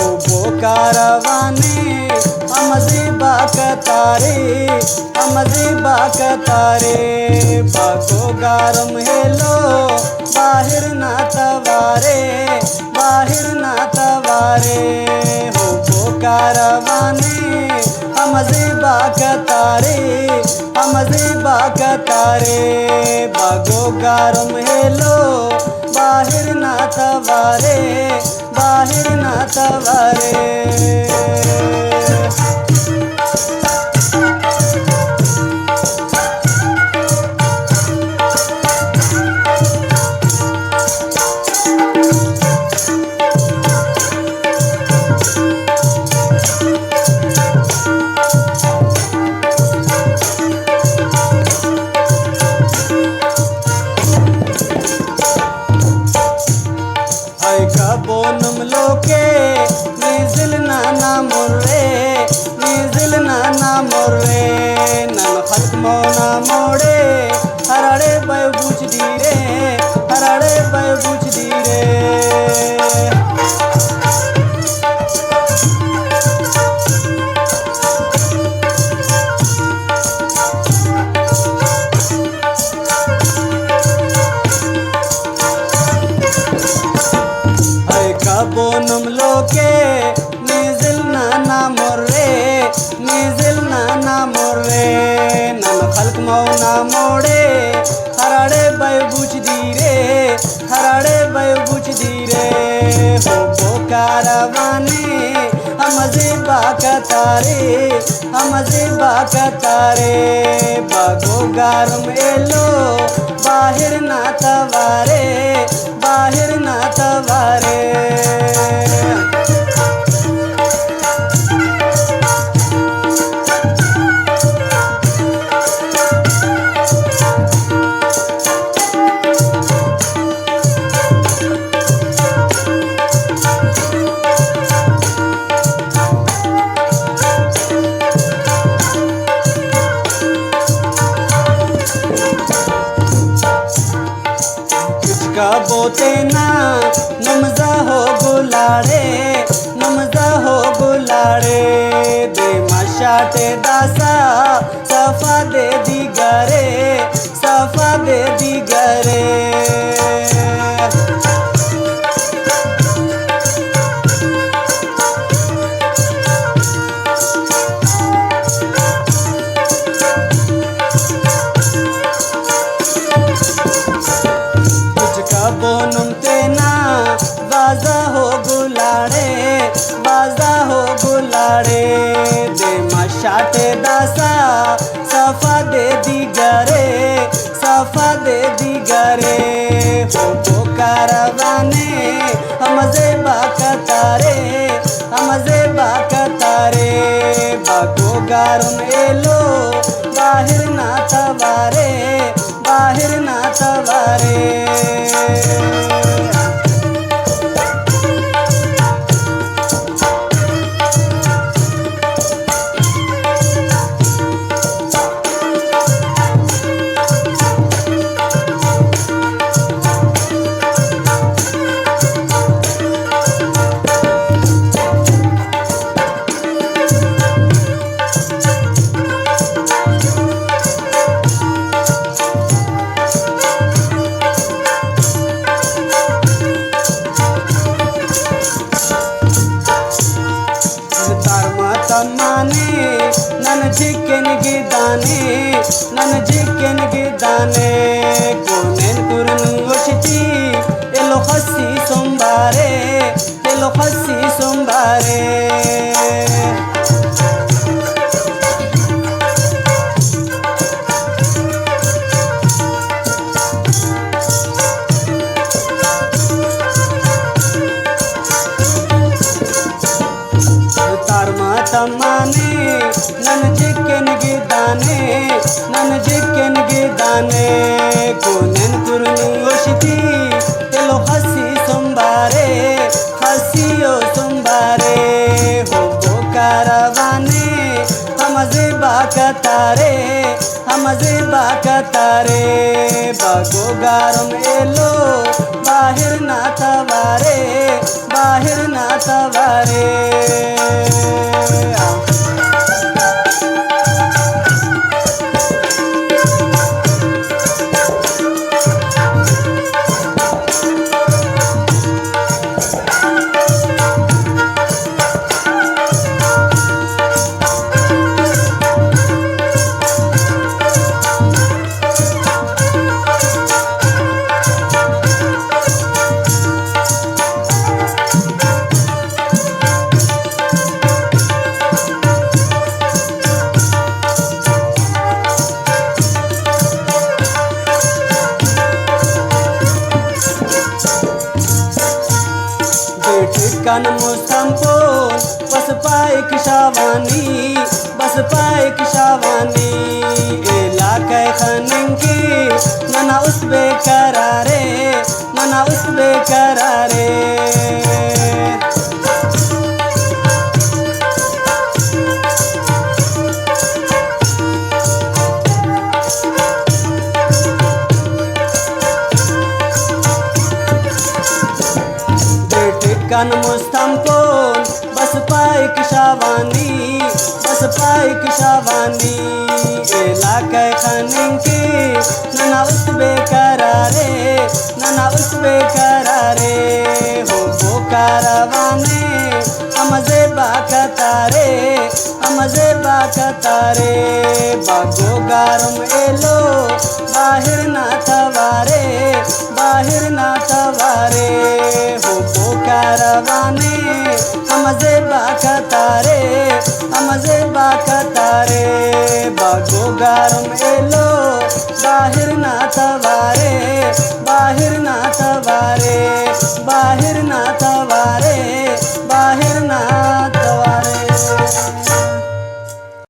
कारवाने अमजी बाकतारे बागो गारम हेलो बाहिर ना तवारे हो कारवाने अमजी बाकतारे बागो गारम हेलो बाहिर ना तवारे बोनम लोके निजिल नाना मोरे नन खत्मो ना मोड़े हराड़े बय बुझ दीरे बोनम लोके निजिल नाना मोरे नन खल्क मौना मोड़े हराड़े बय बुझ दीरे हो कारवाने अमजी बाकतारे बागो गारम एलो बाहिर ना तवारे का बोते ना नमजा हो गुलाड़े दे मशाटे दासा सफा दे दिगरे बोनम तेना बाजा हो गुलाड़े दे मशाटे दासा सफा दे दिगरे हो कारवाने अमजे बाकतारे बागो गारम एलो बाहिर ना तवारे माने नन जिक्केन गिदाने कोनेन कुरनु वशिची एलो खस्सी सोमबारे माने नन जिक्केन गिदाने कोनेन कुरनु वशिती एलो खस्सी सोमबारे हो कारवाने अमजी बाकतारे बागो गारम एलो बाहिर ना तवारे बाहेर ना तवारे kan mustampon bas paik shawani bas paik shawani ilakai khanenki nana usbe karare kan mustampon bas paik shawani ilakai khanenki nana usbe karare ho karavane amaze bakatare bago garam elo bahir na taware ho karavane amaze bakatare bago garam elo bahir na taware bahir na